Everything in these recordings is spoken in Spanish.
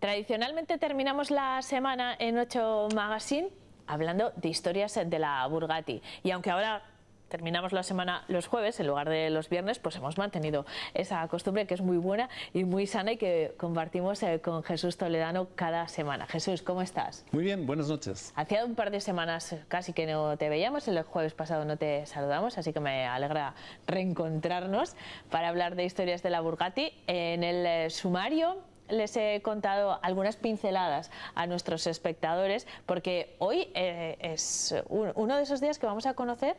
Tradicionalmente terminamos la semana en 8 Magazine hablando de historias de la Burgati, y aunque ahora terminamos la semana los jueves en lugar de los viernes, pues hemos mantenido esa costumbre que es muy buena y muy sana y que compartimos con Jesús Toledano cada semana. Jesús, ¿cómo estás? Muy bien, buenas noches. Hacía un par de semanas casi que no te veíamos, el jueves pasado no te saludamos, así que me alegra reencontrarnos para hablar de historias de la Burgati. En el sumario les he contado algunas pinceladas a nuestros espectadores, porque hoy es uno de esos días que vamos a conocer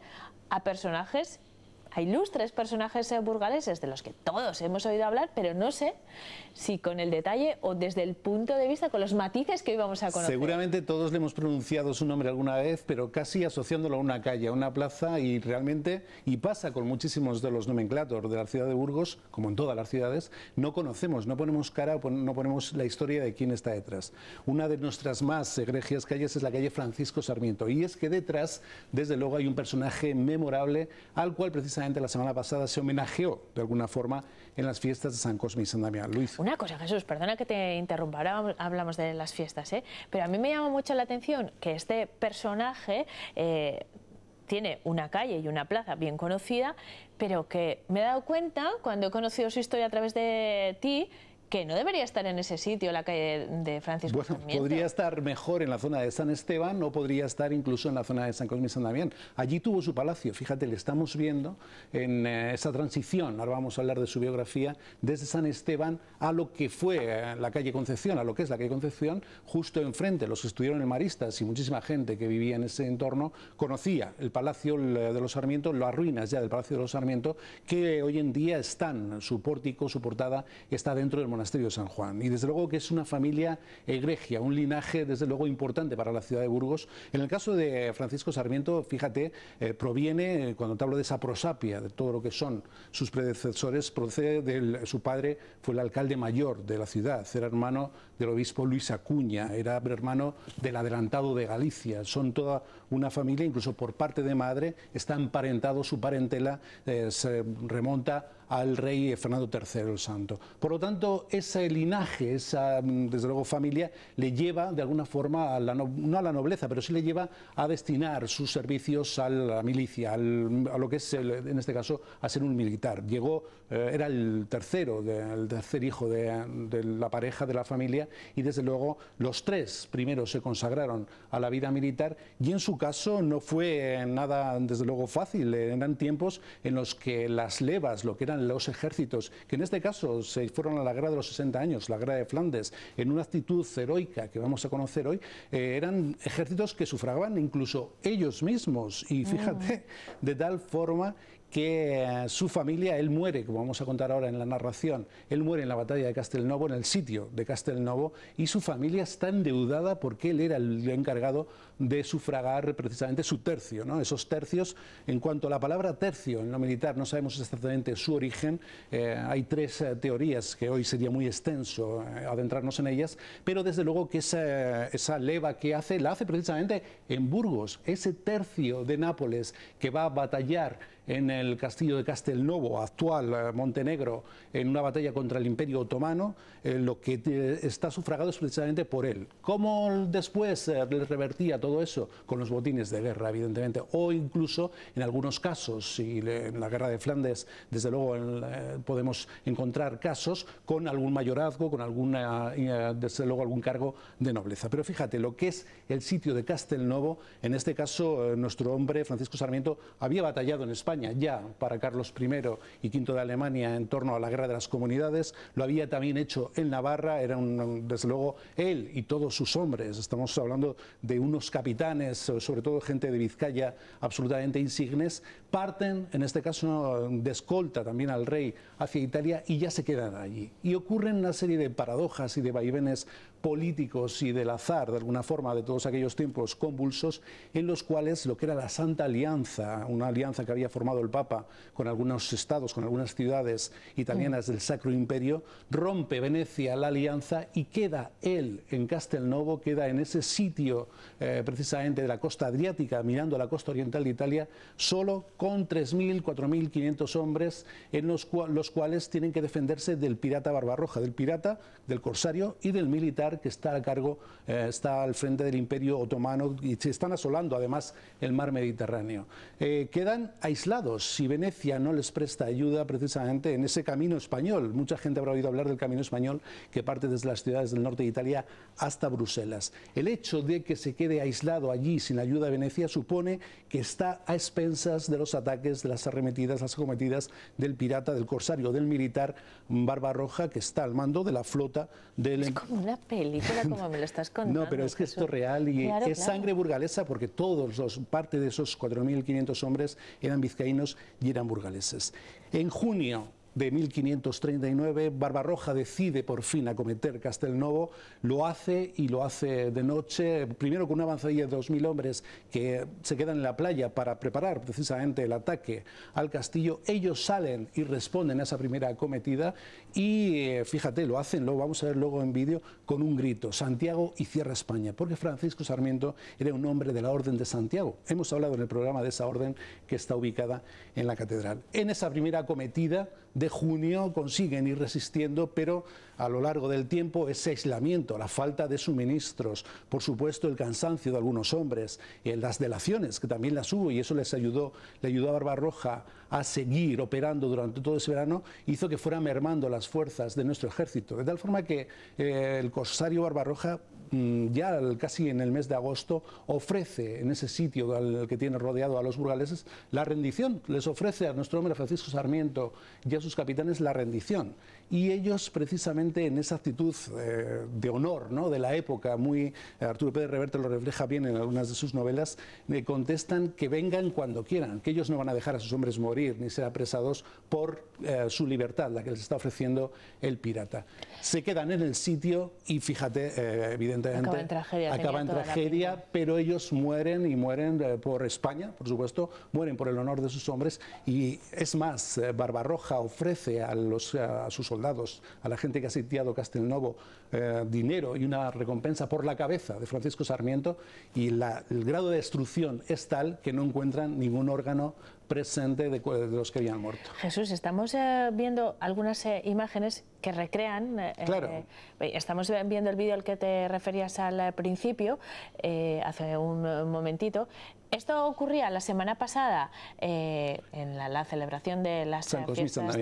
a personajes, a ilustres personajes burgaleses de los que todos hemos oído hablar, pero no sé si con el detalle o desde el punto de vista, con los matices que hoy vamos a conocer. Seguramente todos le hemos pronunciado su nombre alguna vez, pero casi asociándolo a una calle, a una plaza, y realmente, y pasa con muchísimos de los nomenclatos de la ciudad de Burgos, como en todas las ciudades, no conocemos, no ponemos cara, no ponemos la historia de quién está detrás. Una de nuestras más egregias calles es la calle Francisco Sarmiento, y es que detrás, desde luego, hay un personaje memorable al cual precisamente la semana pasada se homenajeó de alguna forma en las fiestas de San Cosme y San Damián. Luis. Una cosa, Jesús, perdona que te interrumpa, ahora hablamos de las fiestas, pero a mí me llama mucho la atención que este personaje tiene una calle y una plaza bien conocida, pero que me he dado cuenta, cuando he conocido su historia a través de ti, que no debería estar en ese sitio, la calle de Francisco Sarmiento. Podría estar mejor en la zona de San Esteban o podría estar incluso en la zona de San Cosme y San Damián. Allí tuvo su palacio, fíjate, le estamos viendo en esa transición, ahora vamos a hablar de su biografía, desde San Esteban a lo que fue la calle Concepción, a lo que es la calle Concepción, justo enfrente. Los que estuvieron en Maristas y muchísima gente que vivía en ese entorno conocía el palacio de los Sarmiento, las ruinas ya del palacio de los Sarmiento, que hoy en día están, su pórtico, su portada, está dentro del monasterio de San Juan, y desde luego que es una familia egregia, un linaje desde luego importante para la ciudad de Burgos. En el caso de Francisco Sarmiento, fíjate, proviene, cuando te hablo de esa prosapia, de todo lo que son sus predecesores, procede de su padre, fue el alcalde mayor de la ciudad, era hermano del obispo Luis Acuña, era hermano del adelantado de Galicia, son toda una familia, incluso por parte de madre está emparentado, su parentela se remonta al rey Fernando III el Santo. Por lo tanto, ese linaje, esa desde luego familia, le lleva de alguna forma, no a la nobleza, pero sí le lleva a destinar sus servicios a la milicia, a lo que es, en este caso, a ser un militar. Llegó, era el tercer hijo de la pareja de la familia, y desde luego los tres primeros se consagraron a la vida militar, y en su caso no fue nada, desde luego, fácil. Eran tiempos en los que las levas, lo que eran los ejércitos, que en este caso se fueron a la guerra de los 60 años, la guerra de Flandes, en una actitud heroica que vamos a conocer hoy, eran ejércitos que sufragaban incluso ellos mismos, y fíjate, de tal forma que su familia, él muere, como vamos a contar ahora en la narración, él muere en la batalla de Castelnovo, en el sitio de Castelnovo, y su familia está endeudada porque él era el encargado de sufragar precisamente su tercio, ¿no? Esos tercios, en cuanto a la palabra tercio en lo militar, no sabemos exactamente su origen, hay tres teorías que hoy sería muy extenso adentrarnos en ellas, pero desde luego que esa leva que hace, la hace precisamente en Burgos, ese tercio de Nápoles que va a batallar en el castillo de Castelnovo, actual Montenegro, en una batalla contra el Imperio Otomano, lo que está sufragado es precisamente por él. ¿Cómo después le revertía todo eso? Con los botines de guerra, evidentemente, o incluso en algunos casos, y en la guerra de Flandes, desde luego podemos encontrar casos con algún mayorazgo, con desde luego algún cargo de nobleza. Pero fíjate, lo que es el sitio de Castelnovo, en este caso nuestro hombre, Francisco Sarmiento, había batallado en España ya para Carlos I y V de Alemania en torno a la guerra de las comunidades, lo había también hecho en Navarra, era desde luego él y todos sus hombres, estamos hablando de unos capitanes, sobre todo gente de Vizcaya absolutamente insignes, parten en este caso de escolta también al rey hacia Italia y ya se quedan allí. Y ocurren una serie de paradojas y de vaivenes políticos y del azar, de alguna forma, de todos aquellos tiempos convulsos, en los cuales lo que era la Santa Alianza, una alianza que había formado formado el Papa con algunos estados, con algunas ciudades y también las del Sacro Imperio, rompe Venecia la alianza y queda él en Castelnuovo, queda en ese sitio precisamente de la costa adriática, mirando a la costa oriental de Italia, solo con 3.000, 4.500 hombres, en los cuales tienen que defenderse del pirata Barbarroja, del pirata, del corsario y del militar que está a cargo, está al frente del Imperio Otomano, y se están asolando además el mar Mediterráneo. Quedan aislados si Venecia no les presta ayuda precisamente en ese camino español. Mucha gente habrá oído hablar del camino español que parte desde las ciudades del norte de Italia hasta Bruselas. El hecho de que se quede aislado allí sin ayuda de Venecia supone que está a expensas de los ataques, de las arremetidas, las acometidas del pirata, del corsario, del militar Barbarroja, que está al mando de la flota del... Es como una película, como me lo estás contando. No, pero es que esto es real y claro, es sangre burgalesa, porque parte de esos 4.500 hombres eran vizcaínos y eran burgaleses. En junio de 1539, Barbarroja decide por fin acometer Castelnuovo, lo hace y lo hace de noche, primero con una avanzadilla de 2.000 hombres que se quedan en la playa para preparar precisamente el ataque al castillo. Ellos salen y responden a esa primera acometida y fíjate, lo hacen, lo vamos a ver luego en vídeo, con un grito: Santiago y cierra España, porque Francisco Sarmiento era un hombre de la Orden de Santiago. Hemos hablado en el programa de esa orden que está ubicada en la catedral. En esa primera acometida de junio consiguen ir resistiendo, pero a lo largo del tiempo ese aislamiento, la falta de suministros, por supuesto el cansancio de algunos hombres, las delaciones, que también las hubo, y eso le ayudó a Barbarroja a seguir operando durante todo ese verano, hizo que fueran mermando las fuerzas de nuestro ejército, de tal forma que el corsario Barbarroja ya casi en el mes de agosto ofrece en ese sitio al que tiene rodeado a los burgaleses la rendición, les ofrece a nuestro hombre Francisco Sarmiento y a sus capitanes la rendición, y ellos precisamente en esa actitud de honor, ¿no?, de la época, Arturo Pérez Reverte lo refleja bien en algunas de sus novelas, contestan que vengan cuando quieran, que ellos no van a dejar a sus hombres morir ni ser apresados por su libertad, la que les está ofreciendo el pirata. Se quedan en el sitio y fíjate, evidentemente acaba en tragedia, pero ellos mueren, y mueren por España, por supuesto, mueren por el honor de sus hombres. Y es más, Barbarroja ofrece a sus soldados, a la gente que ha sitiado Castelnuovo, dinero y una recompensa por la cabeza de Francisco Sarmiento, y el grado de destrucción es tal que no encuentran ningún órgano presente de los que habían muerto. Jesús, estamos viendo algunas imágenes que recrean, claro. Estamos viendo el vídeo al que te referías al principio, hace un momentito. Esto ocurría la semana pasada en la celebración de las fiestas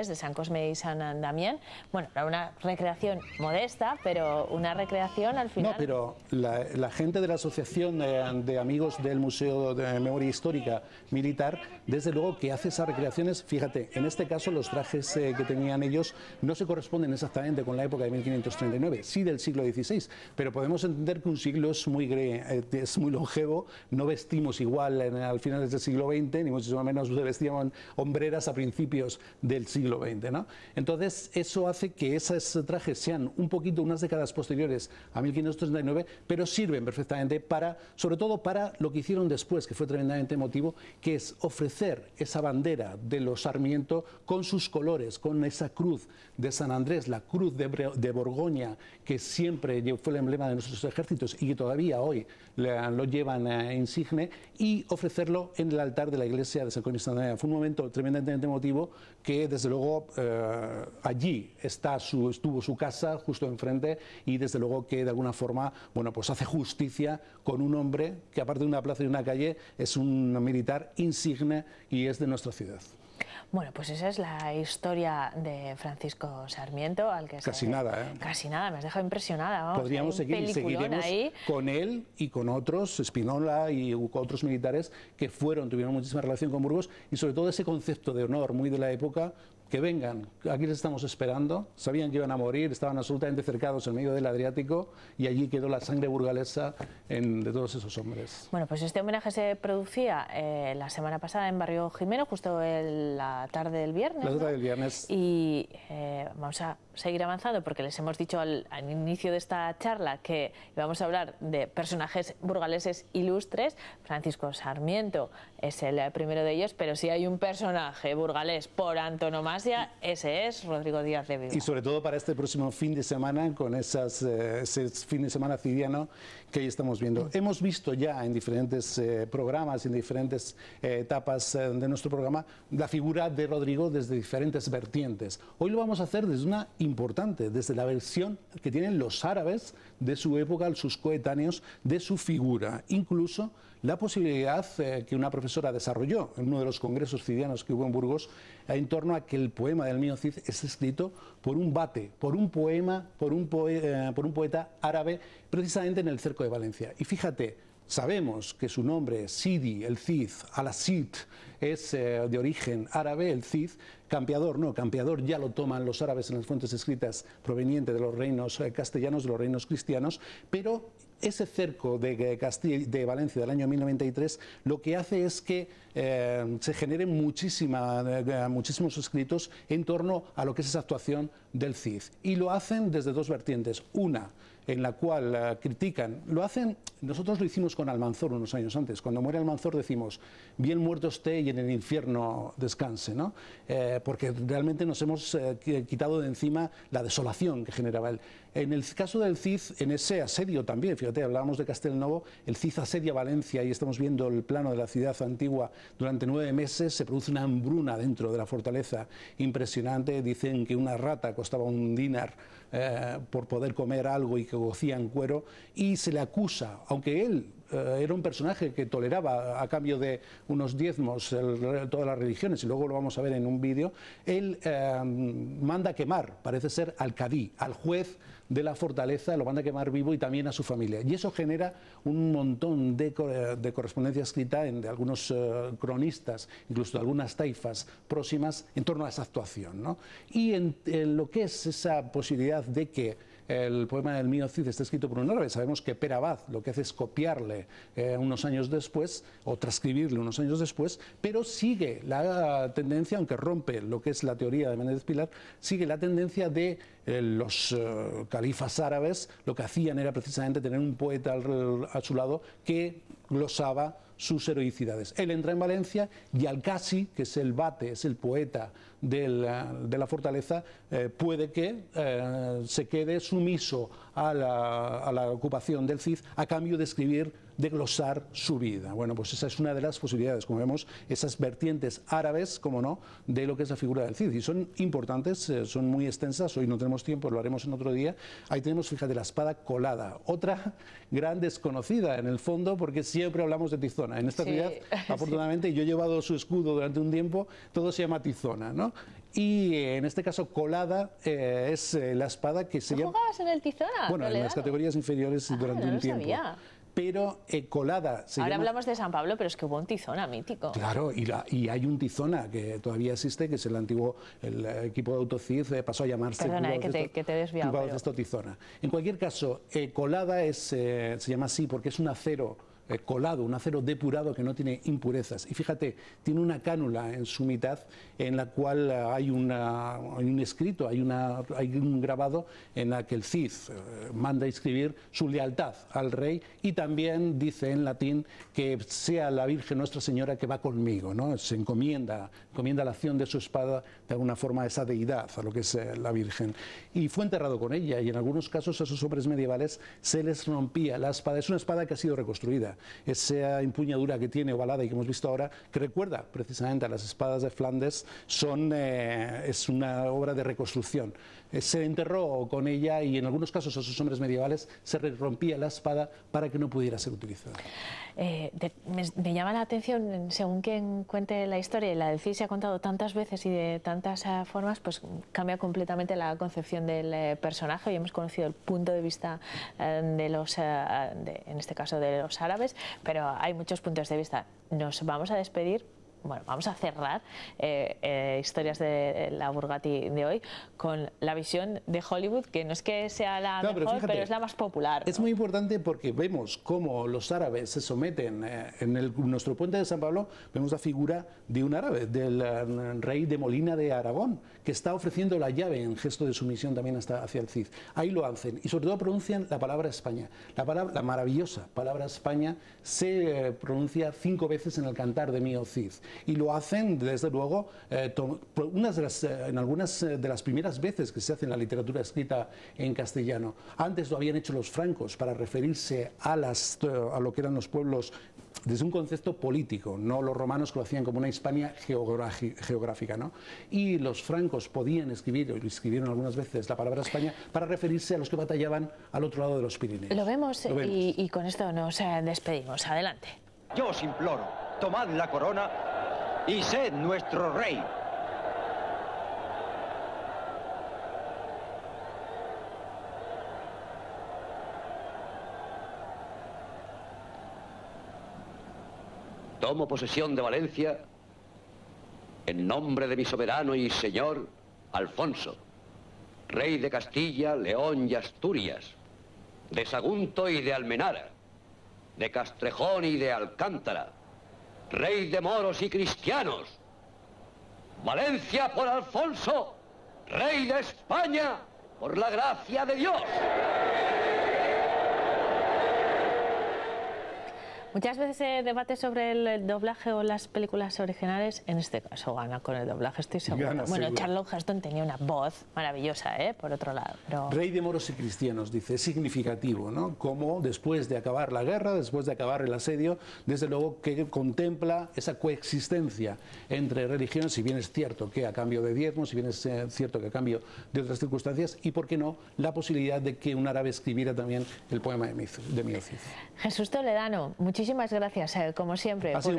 de San Cosme y San Damián. Bueno, era una recreación modesta, pero una recreación al final... No, pero la gente de la Asociación de Amigos del Museo de Memoria Histórica Militar, desde luego que hace esas recreaciones. Fíjate, en este caso los trajes que tenían ellos no se corresponden exactamente con la época de 1539, sí del siglo XVI, pero podemos entender que un siglo es muy longevo. No vestimos igual al finales del siglo XX, ni muchísimo menos vestíamos hombreras a principios del siglo XX, ¿no? Entonces eso hace que esos trajes sean un poquito unas décadas posteriores a 1539, pero sirven perfectamente sobre todo para lo que hicieron después, que fue tremendamente emotivo, que es ofrecer esa bandera de los Sarmiento con sus colores, con esa cruz de San Andrés, la cruz de Borgoña, que siempre fue el emblema de nuestros ejércitos y que todavía hoy lo llevan insigne, y ofrecerlo en el altar de la iglesia de San Cosme y San Damián. Fue un momento tremendamente emotivo que desde luego allí estuvo su casa justo enfrente, y desde luego que de alguna forma, bueno, pues hace justicia con un hombre que aparte de una plaza y una calle es un militar insigne y es de nuestra ciudad. Bueno, pues esa es la historia de Francisco Sarmiento, al que casi nada, ¿eh? Casi nada, me has dejado impresionada. Vamos, podríamos seguir y seguiremos con él y con otros, Spinola y otros militares que tuvieron muchísima relación con Burgos, y sobre todo ese concepto de honor muy de la época. Que vengan, aquí les estamos esperando, sabían que iban a morir, estaban absolutamente cercados en medio del Adriático, y allí quedó la sangre burgalesa de todos esos hombres. Bueno, pues este homenaje se producía la semana pasada en Barrio Jimeno, justo la tarde del viernes. La tarde del viernes. Y vamos a seguir avanzando porque les hemos dicho al inicio de esta charla que íbamos a hablar de personajes burgaleses ilustres. Francisco Sarmiento es el primero de ellos, pero si hay un personaje burgalés por antonomasia, ese es Rodrigo Díaz de Vivar. Y sobre todo para este próximo fin de semana, con ese fin de semana civiano que hoy estamos viendo. Hemos visto ya en diferentes programas, en diferentes etapas de nuestro programa, la figura de Rodrigo desde diferentes vertientes. Hoy lo vamos a hacer desde una importante, desde la versión que tienen los árabes de su época, sus coetáneos, de su figura. Incluso la posibilidad que una profesora desarrolló en uno de los congresos civianos que hubo en Burgos en torno a que el poema del Mío Cid es escrito por un vate, por un poema, por un poeta árabe, precisamente en el cerco de Valencia. Y fíjate, sabemos que su nombre, Sidi, el Cid, Al-Cid, es de origen árabe, el Cid. Campeador, no, campeador ya lo toman los árabes en las fuentes escritas provenientes de los reinos castellanos, de los reinos cristianos, pero ese cerco de Valencia del año 1093 lo que hace es que se generen muchísimos escritos en torno a lo que es esa actuación del Cid. Y lo hacen desde dos vertientes. Una, en la cual critican, nosotros lo hicimos con Almanzor unos años antes. Cuando muere Almanzor decimos, bien muerto esté y en el infierno descanse, ¿no? Porque realmente nos hemos quitado de encima la desolación que generaba él. En el caso del Cid, en ese asedio también, fíjate, hablábamos de Castelnovo, el Cid asedia Valencia y estamos viendo el plano de la ciudad antigua durante 9 meses, se produce una hambruna dentro de la fortaleza impresionante, dicen que una rata costaba un dinar por poder comer algo y que cocían cuero, y se le acusa, aunque él era un personaje que toleraba a cambio de unos diezmos todas las religiones, y luego lo vamos a ver en un vídeo, él manda quemar, parece ser al cadí, al juez de la fortaleza, lo manda a quemar vivo y también a su familia. Y eso genera un montón de correspondencia escrita de algunos cronistas, incluso de algunas taifas próximas, en torno a esa actuación, ¿no? Y en lo que es esa posibilidad de que el poema del Mío Cid está escrito por un árabe. Sabemos que Per Abad lo que hace es copiarle unos años después o transcribirle unos años después, pero sigue la tendencia, aunque rompe lo que es la teoría de Menéndez Pilar, sigue la tendencia de los califas árabes. Lo que hacían era precisamente tener un poeta a su lado que glosaba sus heroicidades. Él entra en Valencia y Alcasi, que es el vate, es el poeta de la fortaleza, puede que se quede sumiso a la ocupación del Cid a cambio de escribir, de glosar su vida. Bueno, pues esa es una de las posibilidades, como vemos, esas vertientes árabes, como no, de lo que es la figura del Cid. Y son importantes, son muy extensas, hoy no tenemos tiempo, lo haremos en otro día. Ahí tenemos, fíjate, la espada colada, otra gran desconocida en el fondo, porque siempre hablamos de Tizona. En esta ciudad, afortunadamente, yo he llevado su escudo durante un tiempo, todo se llama Tizona, ¿no? Y en este caso colada es la espada que se llama... ¿Jugabas en el Tizona? Bueno, en las categorías inferiores durante un tiempo. Sabía. Pero colada se Ahora llama... hablamos de San Pablo, pero es que hubo un Tizona mítico. Claro, y hay un Tizona que todavía existe, que es el antiguo, el equipo de Autocid pasó a llamarse... Perdona, que te he desviado. Pero... Tizona. En cualquier caso, colada se llama así porque es un acero colado, un acero depurado que no tiene impurezas. Y fíjate, tiene una cánula en su mitad en la cual hay un escrito, hay un grabado en la que el Cid manda escribir su lealtad al rey y también dice en latín que sea la Virgen Nuestra Señora que va conmigo, ¿no? Se encomienda la acción de su espada de alguna forma a esa deidad, a lo que es la Virgen. Y fue enterrado con ella y en algunos casos a esos hombres medievales se les rompía la espada. Es una espada que ha sido reconstruida. Esa empuñadura que tiene ovalada y que hemos visto ahora, que recuerda precisamente a las espadas de Flandes, es una obra de reconstrucción. Se enterró con ella y en algunos casos a esos hombres medievales se rompía la espada para que no pudiera ser utilizada. Me llama la atención, según quien cuente la historia, y la del Cid se ha contado tantas veces y de tantas formas, pues cambia completamente la concepción del personaje y hemos conocido el punto de vista de los, en este caso de los árabes, pero hay muchos puntos de vista. Nos vamos a despedir, bueno, vamos a cerrar historias de la Bugatti de hoy con la visión de Hollywood, que no es que sea la mejor, pero, fíjate, pero es la más popular, ¿no? Es muy importante porque vemos cómo los árabes se someten. En nuestro puente de San Pablo vemos la figura de un árabe, del rey de Molina de Aragón, que está ofreciendo la llave en gesto de sumisión también hacia el Cid. Ahí lo hacen y sobre todo pronuncian la palabra España. La maravillosa palabra España se pronuncia 5 veces en el cantar de Mío Cid. Y lo hacen, desde luego, en algunas de las primeras veces que se hace en la literatura escrita en castellano. Antes lo habían hecho los francos para referirse a lo que eran los pueblos desde un concepto político, no los romanos, que lo hacían como una Hispania geográfica, ¿no? Y los francos podían escribir, o escribieron algunas veces, la palabra España para referirse a los que batallaban al otro lado de los Pirineos. Lo vemos. Y con esto nos despedimos. Adelante. Yo os imploro, tomad la corona y sed nuestro rey. Tomo posesión de Valencia en nombre de mi soberano y señor Alfonso, rey de Castilla, León y Asturias, de Sagunto y de Almenara, de Castrejón y de Alcántara, rey de moros y cristianos. Valencia por Alfonso, rey de España, por la gracia de Dios. Muchas veces se debate sobre el doblaje o las películas originales. En este caso gana con el doblaje, estoy seguro. Bueno, seguro. Charlton Heston tenía una voz maravillosa, por otro lado. Pero... Rey de moros y cristianos, dice, es significativo, ¿no? Como después de acabar la guerra, después de acabar el asedio, desde luego que contempla esa coexistencia entre religiones, si bien es cierto que a cambio de diezmos, si bien es cierto que a cambio de otras circunstancias, y por qué no, la posibilidad de que un árabe escribiera también el poema de Mío Cid. Jesús Toledano, muchísimas gracias, como siempre, por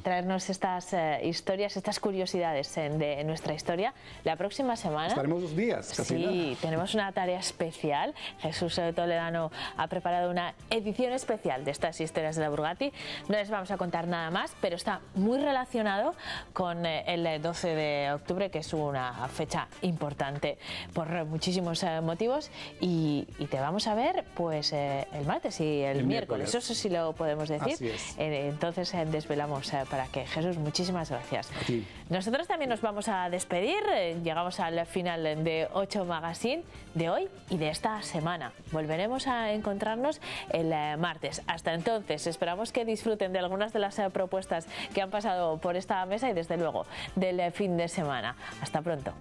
traernos estas historias, estas curiosidades de nuestra historia. La próxima semana... Estaremos 2 días, casi nada. Sí, tenemos una tarea especial. Jesús Toledano ha preparado una edición especial de estas historias de la Bugatti. No les vamos a contar nada más, pero está muy relacionado con el 12 de octubre, que es una fecha importante por muchísimos motivos. Y te vamos a ver pues el martes y el miércoles. Eso sí lo podemos decir. Así es. Entonces desvelamos para que Jesús, muchísimas gracias. A ti. Nosotros también nos vamos a despedir. Llegamos al final de 8 Magazine de hoy y de esta semana. Volveremos a encontrarnos el martes. Hasta entonces, esperamos que disfruten de algunas de las propuestas que han pasado por esta mesa y desde luego del fin de semana. Hasta pronto.